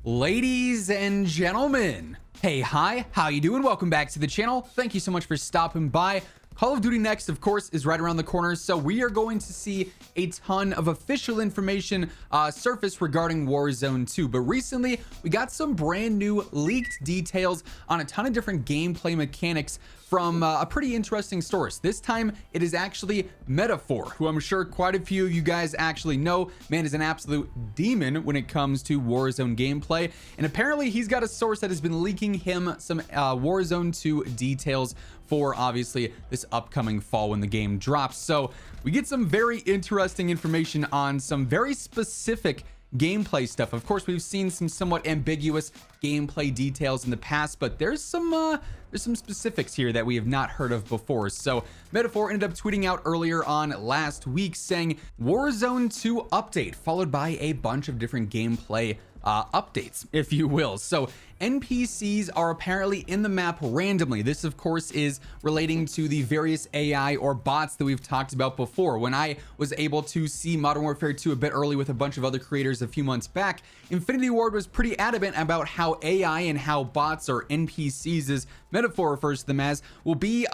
Ladies and gentlemen, hey, hi, how you doing? Welcome back to the channel. Thank you so much for stopping by. Call of Duty Next, of course, is right around the corner, so we are going to see a ton of official information surface regarding Warzone 2. But recently, we got some brand new leaked details on a ton of different gameplay mechanics from a pretty interesting source. This time, it is actually Metaphor, who I'm sure quite a few of you guys actually know. Man is an absolute demon when it comes to Warzone gameplay, and apparently he's got a source that has been leaking him some Warzone 2 details for obviously this upcoming fall when the game drops. So we get some very interesting information on some very specific gameplay stuff. Of course, we've seen some somewhat ambiguous gameplay details in the past, but there's some specifics here that we have not heard of before. So Metaphor ended up tweeting out earlier on last week saying Warzone 2 update, followed by a bunch of different gameplay updates, if you will. So NPCs are apparently in the map randomly. This, of course, is relating to the various AI or bots that we've talked about before. When I was able to see Modern Warfare 2 a bit early with a bunch of other creators a few months back, Infinity Ward was pretty adamant about how AI and how bots, or NPCs as Metaphor refers to them as, will be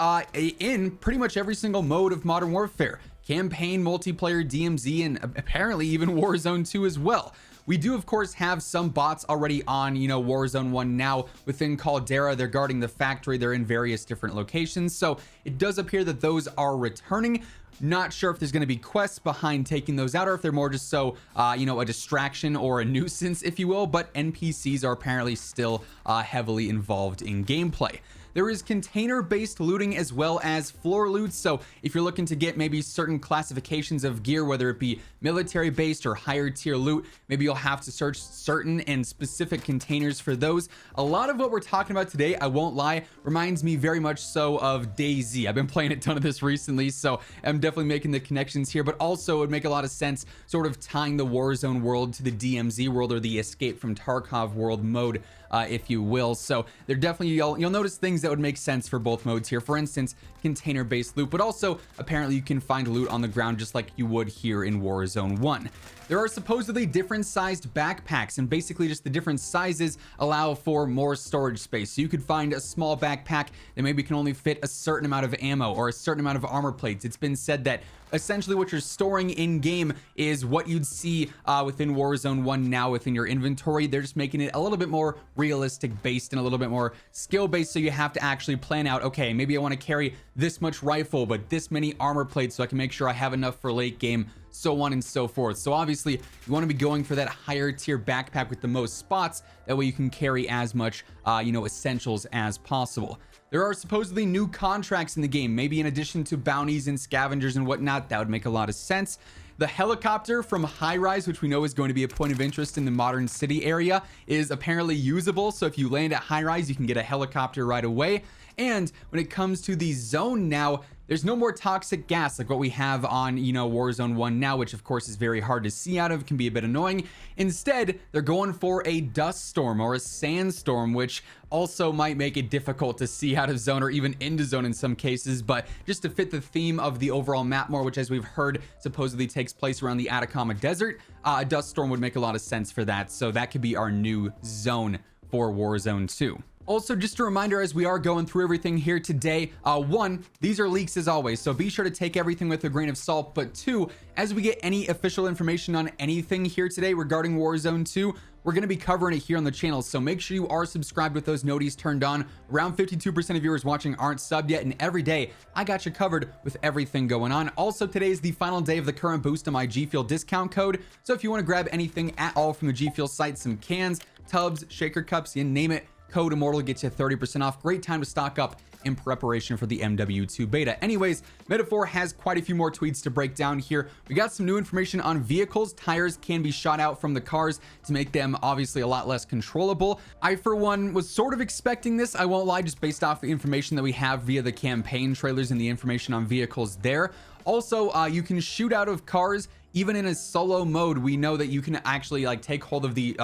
in pretty much every single mode of Modern Warfare. Campaign, multiplayer, DMZ, and apparently even Warzone 2 as well. We do, of course, have some bots already on, Warzone 1 now within Caldera. They're guarding the factory. They're in various different locations. So it does appear that those are returning. Not sure if there's going to be quests behind taking those out, or if they're more just so, a distraction or a nuisance, if you will. But NPCs are apparently still heavily involved in gameplay. There is container-based looting as well as floor loot. So if you're looking to get maybe certain classifications of gear, whether it be military-based or higher tier loot, maybe you'll have to search certain and specific containers for those. A lot of what we're talking about today, I won't lie, reminds me very much so of DayZ. I've been playing a ton of this recently, so I'm definitely making the connections here, but also it would make a lot of sense sort of tying the Warzone world to the DMZ world, or the Escape from Tarkov world mode, if you will. So they're definitely, you'll notice things that would make sense for both modes here. For instance, container-based loot, but also apparently you can find loot on the ground just like you would here in Warzone 1. There are supposedly different sized backpacks, and basically just the different sizes allow for more storage space. So you could find a small backpack that maybe can only fit a certain amount of ammo or a certain amount of armor plates. It's been said that essentially what you're storing in game is what you'd see within Warzone 1 now within your inventory. They're just making it a little bit more realistic based and a little bit more skill based, so you have to actually plan out, okay, maybe I want to carry this much rifle but this many armor plates so I can make sure I have enough for late game, so on and so forth. So obviously you want to be going for that higher tier backpack with the most spots. That way you can carry as much essentials as possible. There are supposedly new contracts in the game, maybe in addition to bounties and scavengers and whatnot. That would make a lot of sense. The helicopter from High Rise, which we know is going to be a point of interest in the modern city area, is apparently usable. So if you land at High Rise, you can get a helicopter right away. And when it comes to the zone now, there's no more toxic gas like what we have on, Warzone 1 now, which of course is very hard to see out of, can be a bit annoying. Instead, they're going for a dust storm or a sandstorm, which also might make it difficult to see out of zone or even into zone in some cases. But just to fit the theme of the overall map more, which as we've heard supposedly takes place around the Atacama Desert, a dust storm would make a lot of sense for that. So that could be our new zone for Warzone 2. Also, just a reminder as we are going through everything here today, one, these are leaks as always, so be sure to take everything with a grain of salt. But two, as we get any official information on anything here today regarding Warzone 2, we're going to be covering it here on the channel, so make sure you are subscribed with those noties turned on. Around 52% of viewers watching aren't subbed yet, and every day I got you covered with everything going on. Also, today is the final day of the current boost on my G Fuel discount code, so if you want to grab anything at all from the G Fuel site, some cans, tubs, shaker cups, you name it, code Immortal gets you 30% off. Great time to stock up in preparation for the MW2 beta. Anyways, Metaphor has quite a few more tweets to break down here. We got some new information on vehicles. Tires can be shot out from the cars to make them obviously a lot less controllable. I, for one, was sort of expecting this, I won't lie, just based off the information that we have via the campaign trailers and the information on vehicles there. Also, you can shoot out of cars even in a solo mode. We know that you can actually take hold of the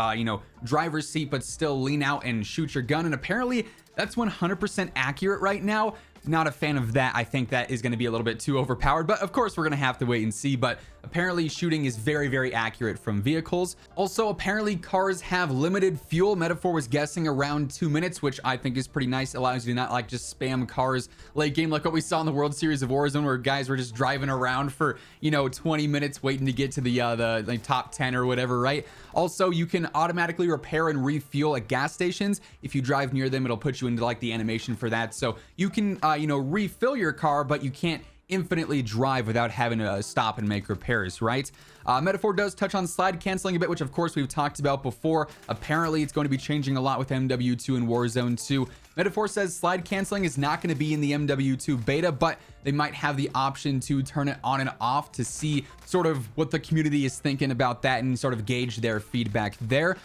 driver's seat but still lean out and shoot your gun, and apparently that's 100% accurate right now. not a fan of that. I think that is going to be a little bit too overpowered, but of course we're going to have to wait and see. But apparently shooting is very, very accurate from vehicles. Also, apparently cars have limited fuel. Metaphor was guessing around 2 minutes, which I think is pretty nice. It allows you to not like just spam cars late game like what we saw in the World Series of Warzone, where guys were just driving around for, you know, 20 minutes waiting to get to the like top 10 or whatever, right? Also, you can automatically repair and refuel at gas stations. If you drive near them, it'll put you into like the animation for that. So you can you know, refill your car, but you can't infinitely drive without having to stop and make repairs, right? Metaphor does touch on slide canceling a bit, which of course we've talked about before. Apparently it's going to be changing a lot with MW2 and Warzone 2. Metaphor says slide canceling is not going to be in the MW2 beta, but they might have the option to turn it on and off to see sort of what the community is thinking about that and sort of gauge their feedback there.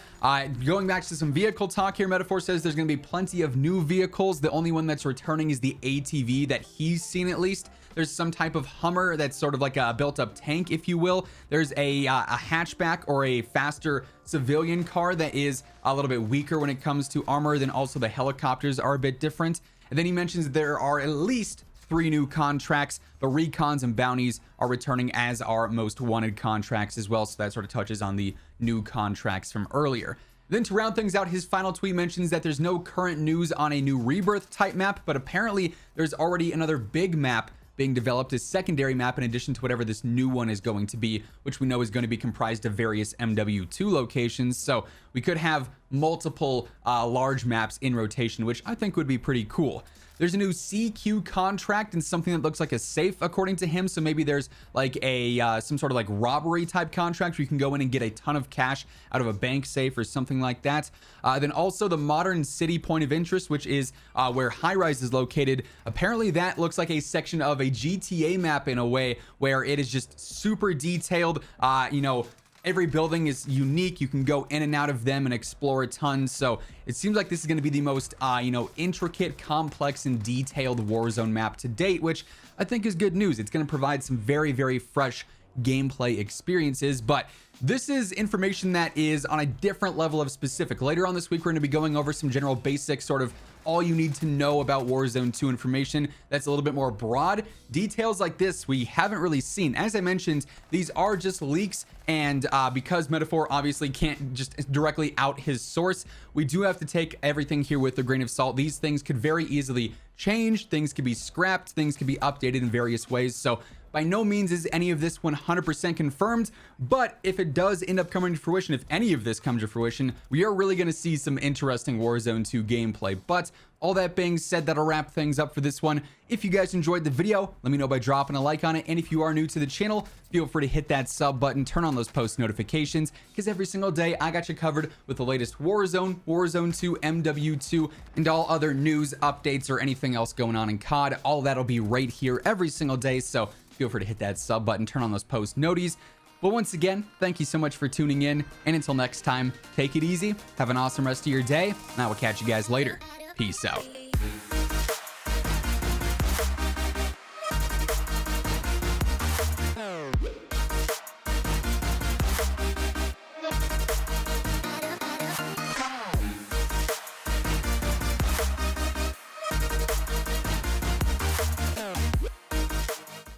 Going back to some vehicle talk here, Metaphor says there's going to be plenty of new vehicles. The only one that's returning is the ATV that he's seen at least. There's some type of Hummer that's sort of like a built-up tank, if you will. There's a hatchback or a faster civilian car that is a little bit weaker when it comes to armor. Then also the helicopters are a bit different. And then he mentions that there are at least 3 new contracts. The recons and bounties are returning, as are most wanted contracts as well. So that sort of touches on the new contracts from earlier. Then to round things out, his final tweet mentions that there's no current news on a new Rebirth type map, but apparently there's already another big map being developed, as secondary map in addition to whatever this new one is going to be, which we know is going to be comprised of various MW2 locations. So we could have multiple large maps in rotation, which I think would be pretty cool. There's a new CQ contract and something that looks like a safe, according to him. So maybe there's like a some sort of like robbery type contract where you can go in and get a ton of cash out of a bank safe or something like that. Then also the modern city point of interest, which is where High Rise is located. Apparently that looks like a section of a GTA map in a way, where it is just super detailed. You know, every building is unique. You can go in and out of them and explore a ton. So it seems like this is going to be the most, you know, intricate, complex, and detailed Warzone map to date, which I think is good news. It's going to provide some very, very fresh gameplay experiences. But this is information that is on a different level of specific. Later on this week, we're going to be going over some general basic sort of all you need to know about Warzone 2 information that's a little bit more broad. Details like this we haven't really seen. As I mentioned, these are just leaks, and because Metaphor obviously can't just directly out his source, we do have to take everything here with a grain of salt. These things could very easily change, things could be scrapped, things could be updated in various ways. So by no means is any of this 100% confirmed, but if it does end up coming to fruition, if any of this comes to fruition, we are really going to see some interesting Warzone 2 gameplay. But all that being said, that'll wrap things up for this one. If you guys enjoyed the video, let me know by dropping a like on it. And if you are new to the channel, feel free to hit that sub button, turn on those post notifications, because every single day I got you covered with the latest Warzone, Warzone 2, MW2, and all other news, updates, or anything else going on in COD. All that'll be right here every single day. So feel free to hit that sub button, turn on those post noties. But once again, thank you so much for tuning in. And until next time, take it easy, have an awesome rest of your day, and I will catch you guys later. Peace out.